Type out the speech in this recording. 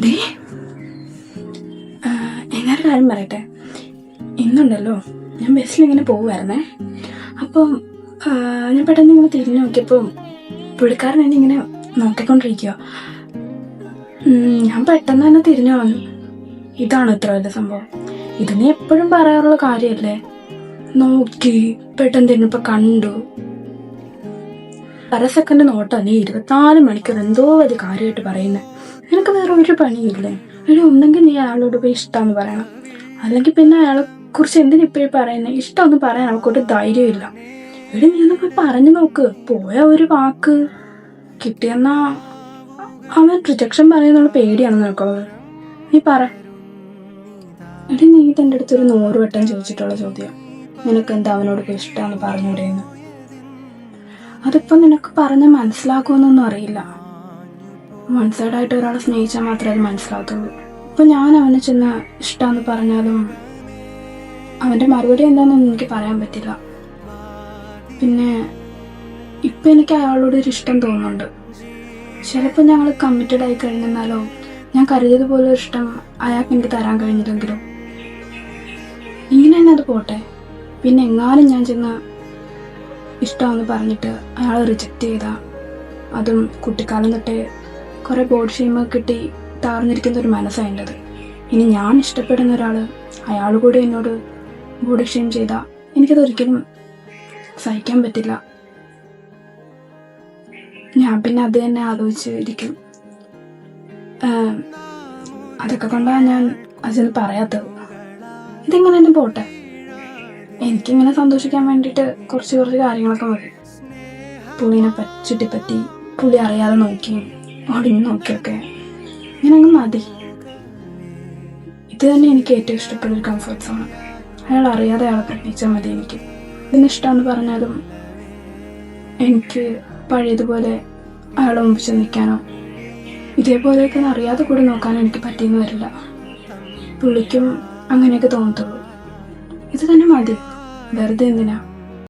ദേ ഞാനൊരു കാര്യം പറയട്ടെ. ഇന്നുണ്ടല്ലോ ഞാൻ ബസ്സിലിങ്ങനെ പോകുമായിരുന്നേ. അപ്പം ഞാൻ പെട്ടെന്ന് ഇങ്ങനെ തിരിഞ്ഞു നോക്കിയപ്പോൾ പുള്ളിക്കാരൻ എന്നെ ഇങ്ങനെ നോക്കിക്കൊണ്ടിരിക്കുക. ഞാൻ പെട്ടെന്ന് തന്നെ തിരിഞ്ഞു കളഞ്ഞു. ഇതാണ് ഇത്ര വലിയ സംഭവം. ഇത് നീ എപ്പോഴും പറയാറുള്ള കാര്യമല്ലേ? നോക്കി പെട്ടെന്ന് തിരിഞ്ഞപ്പോൾ കണ്ടു. അര സെക്കൻഡ് നോട്ടാ നീ 24 മണിക്കൂർ എന്തോ വലിയ കാര്യമായിട്ട് പറയുന്നത്. നിനക്ക് വേറെ ഒരു പണിയില്ലേ? എടി, ഒന്നെങ്കിൽ നീ അയാളോട് പോയി ഇഷ്ടമെന്ന് പറയണം, അല്ലെങ്കിൽ പിന്നെ അയാളെ കുറിച്ച് എന്തിനിപ്പോഴും പറയുന്നത്? ഇഷ്ടമൊന്നും പറയാൻ അവൾക്കൊരു ധൈര്യമില്ല. എടി, നീ ഒന്ന് പോയി പറഞ്ഞു നോക്ക്. പോയ ഒരു വാക്ക് കിട്ടിയെന്നാ അവൻ റിജക്ഷൻ പറയുന്നുള്ള പേടിയാണ് നിനക്കുള്ളത്. നീ പറ. എടി, നീ തൻ്റെ അടുത്തൊരു 100 വട്ടം ചോദിച്ചിട്ടുള്ള ചോദ്യം, നിനക്ക് എന്താ അവനോട് പോയി ഇഷ്ടമെന്ന് പറഞ്ഞൂടെയെന്ന്. അതിപ്പോൾ നിനക്ക് പറഞ്ഞ് മനസ്സിലാക്കുമെന്നൊന്നും അറിയില്ല. വൺ സൈഡായിട്ട് ഒരാളെ സ്നേഹിച്ചാൽ മാത്രമേ അത് മനസ്സിലാകത്തുള്ളൂ. ഇപ്പം ഞാൻ അവനെ ചെന്ന് ഇഷ്ടമെന്ന് പറഞ്ഞാലും അവൻ്റെ മറുപടി എന്താണെന്നൊന്നും എനിക്ക് പറയാൻ പറ്റില്ല. പിന്നെ ഇപ്പം എനിക്ക് അയാളോട് ഒരു ഇഷ്ടം തോന്നുന്നുണ്ട്. ചിലപ്പോൾ ഞങ്ങൾ കമ്മിറ്റഡ് ആയി കഴിഞ്ഞെന്നാലോ, ഞാൻ കരുതിയതുപോലെ ഒരു ഇഷ്ടം അയാൾക്ക് എനിക്ക് തരാൻ കഴിഞ്ഞില്ലെങ്കിലോ. ഇങ്ങനെ തന്നെ അത് പോട്ടെ. പിന്നെ എങ്ങാനും ഞാൻ ചെന്ന് ഇഷ്ടമെന്ന് പറഞ്ഞിട്ട് അയാൾ റിജക്റ്റ് ചെയ്താൽ, അതും കുട്ടിക്കാലം തൊട്ടേ കുറേ ബോഡി ഷെയിം കിട്ടി താർന്നിരിക്കുന്ന ഒരു മനസ്സായിട്ടത്. ഇനി ഞാൻ ഇഷ്ടപ്പെടുന്ന ഒരാൾ അയാൾ കൂടി എന്നോട് ബോഡി ഷെയിം ചെയ്താൽ എനിക്കതൊരിക്കലും സഹിക്കാൻ പറ്റില്ല. ഞാൻ പിന്നെ അത് തന്നെ ആലോചിച്ചിരിക്കും. അതൊക്കെ കൊണ്ടാണ് ഞാൻ അതിന് പറയാത്തത്. ഇതിങ്ങനെ തന്നെ പോട്ടെ. എനിക്കിങ്ങനെ സന്തോഷിക്കാൻ വേണ്ടിയിട്ട് കുറച്ച് കാര്യങ്ങളൊക്കെ മതി. പുള്ളിനെ ചുറ്റിപ്പറ്റി പുള്ളി അറിയാതെ നോക്കിയും ഒടിഞ്ഞു നോക്കിയൊക്കെ ഇങ്ങനെ അങ്ങ് മതി. ഇത് തന്നെ എനിക്ക് ഏറ്റവും ഇഷ്ടപ്പെട്ട ഒരു കംഫർട്ട് സോണ്. അയാൾ അറിയാതെ അയാളെ പ്രണയിച്ചാൽ മതി. എനിക്ക് ഇന്ന് ഇഷ്ടമെന്ന് പറഞ്ഞാലും എനിക്ക് പഴയതുപോലെ അയാളെ മുമ്പിച്ച് നിൽക്കാനോ ഇതേപോലെയൊക്കെ അറിയാതെ കൂടി നോക്കാനോ എനിക്ക് പറ്റിയെന്ന് വരില്ല. പുള്ളിക്കും അങ്ങനെയൊക്കെ തോന്നത്തുള്ളൂ. ഇത് തന്നെ മതി. വെറുതെ എന്തിനാ?